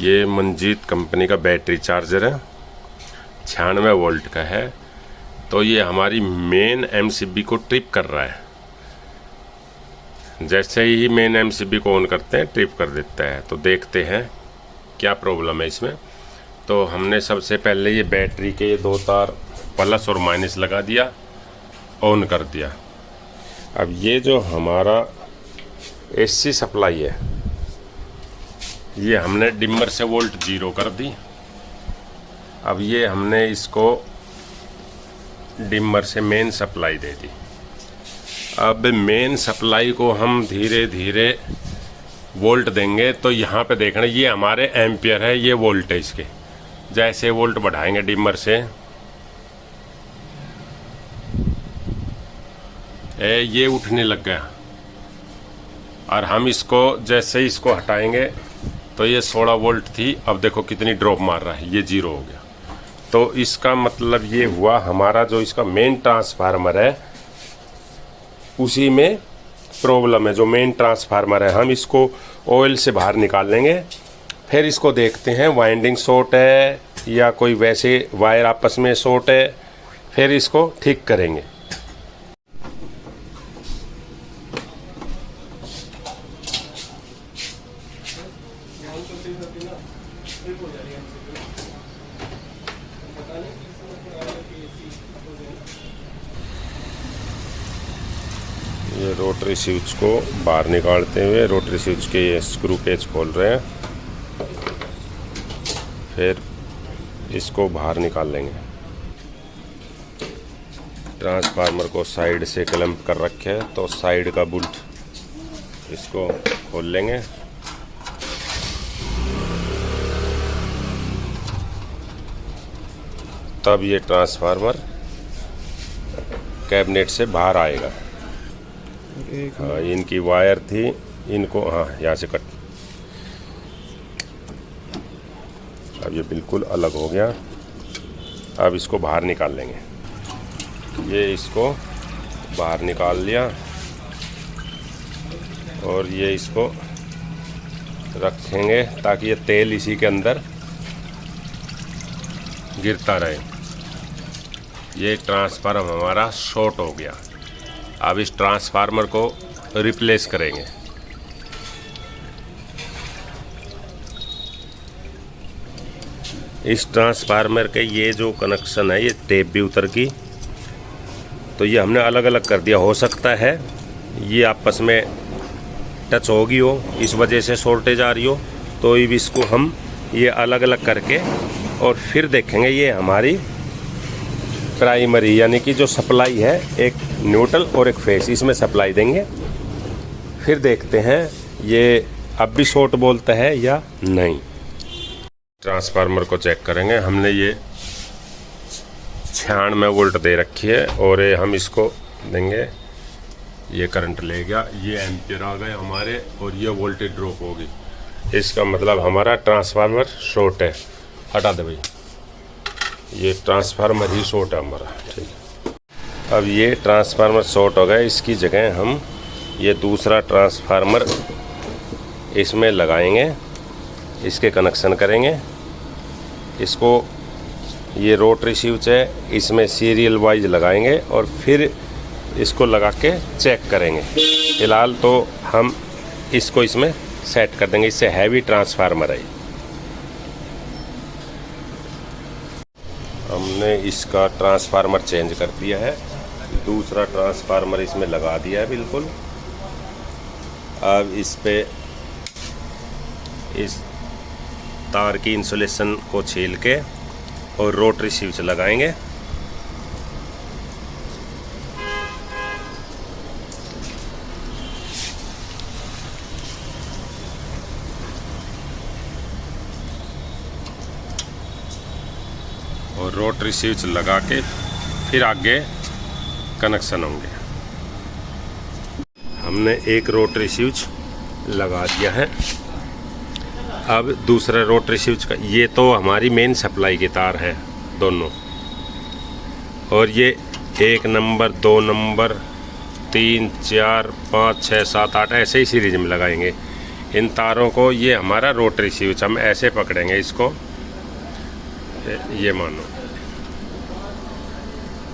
ये मंजीत कंपनी का battery charger है, 96 वोल्ट का है। तो ये हमारी मेन एमसीबी को ट्रिप कर रहा है। जैसे ही मेन एमसीबी को ऑन करते हैं ट्रिप कर देता है। तो देखते हैं क्या प्रॉब्लम है इसमें। तो हमने सबसे पहले ये बैटरी के ये 2 तार प्लस और माइनस लगा दिया, ऑन कर दिया। अब ये जो हमारा एसी सप्लाई है ये हमने डिमर से वोल्ट 0 कर दी। अब ये हमने इसको डिमर से मेन सप्लाई दे दी। अब मेन सप्लाई को हम धीरे धीरे वोल्ट देंगे। तो यहाँ पे देखना, ये हमारे एम्पियर है, ये वोल्ट है इसके। जैसे वोल्ट बढ़ाएंगे डिमर से, ये उठने लग गया। और हम इसको जैसे ही इसको हटाएंगे तो ये 16 वोल्ट थी, अब देखो कितनी ड्रॉप मार रहा है, ये 0 हो गया। तो इसका मतलब ये हुआ हमारा जो इसका मेन ट्रांसफार्मर है उसी में प्रॉब्लम है। जो मेन ट्रांसफार्मर है हम इसको ऑयल से बाहर निकाल लेंगे, फिर इसको देखते हैं वाइंडिंग शॉर्ट है या कोई वैसे वायर आपस में शॉर्ट है, फिर इसको ठीक करेंगे। ये रोटरी स्विच को बाहर निकालते हुए रोटरी स्विच के ये स्क्रू पेच खोल रहे हैं, फिर इसको बाहर निकाल लेंगे। ट्रांसफार्मर को साइड से क्लैंप कर रखे हैं, तो साइड का बोल्ट इसको खोल लेंगे। तब ये ट्रांसफार्मर कैबिनेट से बाहर आएगा। हाँ, इनकी वायर थी, इनको हाँ यहाँ से कट। अब ये बिल्कुल अलग हो गया। अब इसको बाहर निकाल लेंगे। ये इसको बाहर निकाल लिया और ये इसको रखेंगे ताकि ये तेल इसी के अंदर गिरता रहे। ये ट्रांसफार्मर हमारा शॉर्ट हो गया। अब इस ट्रांसफार्मर को रिप्लेस करेंगे। इस ट्रांसफार्मर के ये जो कनेक्शन है, ये टेप भी उतर की, तो ये हमने अलग अलग कर दिया। हो सकता है ये आपस में टच होगी हो, इस वजह से शॉर्टेज आ रही हो। तो इसको हम ये अलग अलग करके और फिर देखेंगे। ये हमारी प्राइमरी यानी कि जो सप्लाई है, एक न्यूट्रल और एक फेस, इसमें सप्लाई देंगे। फिर देखते हैं ये अब भी शॉर्ट बोलता है या नहीं। ट्रांसफार्मर को चेक करेंगे। हमने ये 96 वोल्ट दे रखी है और हम इसको देंगे, ये करंट ले गया, ये एम्पियर आ गए हमारे और ये वोल्टेज ड्रॉप होगी। इसका मतलब हमारा ट्रांसफार्मर शॉर्ट है। हटा दे भाई, ये ट्रांसफार्मर ही शॉर्ट है हमारा। ठीक है, अब ये ट्रांसफार्मर शॉर्ट हो गया। इसकी जगह हम ये दूसरा ट्रांसफार्मर इसमें लगाएंगे, इसके कनेक्शन करेंगे। इसको ये रोटरी स्विच है, इसमें सीरियल वाइज लगाएंगे और फिर इसको लगा के चेक करेंगे। फिलहाल तो हम इसको इसमें सेट कर देंगे। इससे हैवी ट्रांसफार्मर है। हमने इसका ट्रांसफार्मर चेंज कर दिया है, दूसरा ट्रांसफार्मर इसमें लगा दिया है बिल्कुल। अब इस पे इस तार की इंसुलेशन को छील के और रोटरी स्विच लगाएंगे। और रोटरी स्विच लगा के फिर आगे कनेक्शन होंगे। हमने एक रोटरी स्विच लगा दिया है। अब दूसरा रोटरी स्विच का, ये तो हमारी मेन सप्लाई की तार है दोनों, और ये 1 नंबर 2 नंबर 3 4 5 6 7 8 ऐसे ही सीरीज में लगाएंगे इन तारों को। ये हमारा रोटरी स्विच, हम ऐसे पकड़ेंगे इसको, ये मानो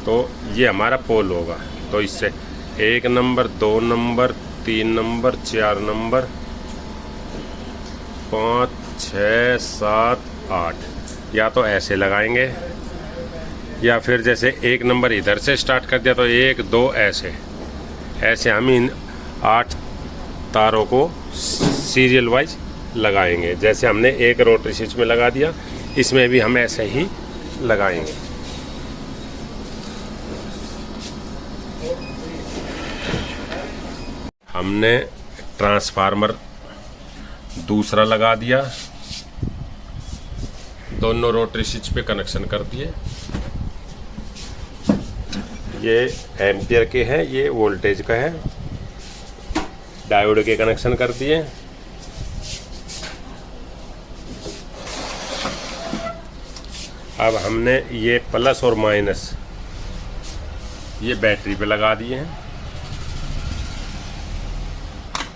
तो ये हमारा पोल होगा। तो इससे 1 नंबर 2 नंबर 3 नंबर 4 नंबर 5 6 7 8 या तो ऐसे लगाएंगे या फिर जैसे 1 नंबर इधर से स्टार्ट कर दिया तो 1 2 ऐसे हम इन 8 तारों को सीरियल वाइज लगाएंगे। जैसे हमने एक रोटरी स्विच में लगा दिया, इसमें भी हम ऐसे ही लगाएंगे। हमने ट्रांसफार्मर दूसरा लगा दिया, दोनों रोटरी स्विच पे कनेक्शन कर दिए। ये एम्पियर के हैं, ये वोल्टेज का है। डायोड के कनेक्शन कर दिए। अब हमने ये प्लस और माइनस ये बैटरी पे लगा दिए हैं।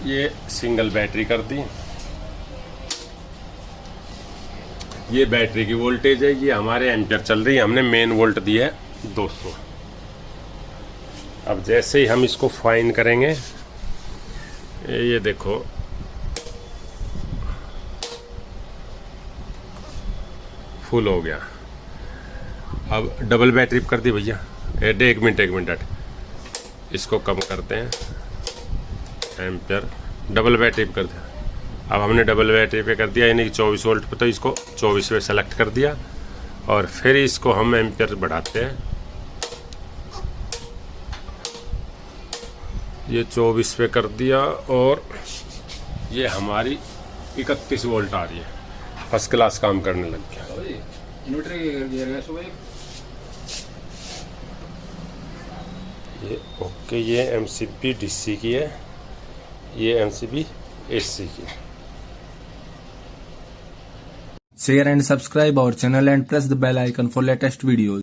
ये सिंगल बैटरी कर दी। ये बैटरी की वोल्टेज है, ये हमारे एम्पियर चल रही है, हमने मेन वोल्ट दिया है 200। अब जैसे ही हम इसको फाइन करेंगे, ये देखो फुल हो गया। अब डबल बैटरी कर दी भैया। एक मिनट इसको कम करते हैं, एम्पियर डबल बैटरी पे कर दिया। अब हमने डबल बैटरी पे कर दिया, यानी कि 24 वोल्ट पे, तो इसको 24 पे सेलेक्ट कर दिया और फिर इसको हम एम्पियर बढ़ाते हैं। ये 24 पे कर दिया और ये हमारी 31 वोल्ट आ रही है। फर्स्ट क्लास काम करने लग गया। ये ओके, ये MCB DC की है, ये MCB AC की है। Share and subscribe our channel and press the bell icon for latest videos.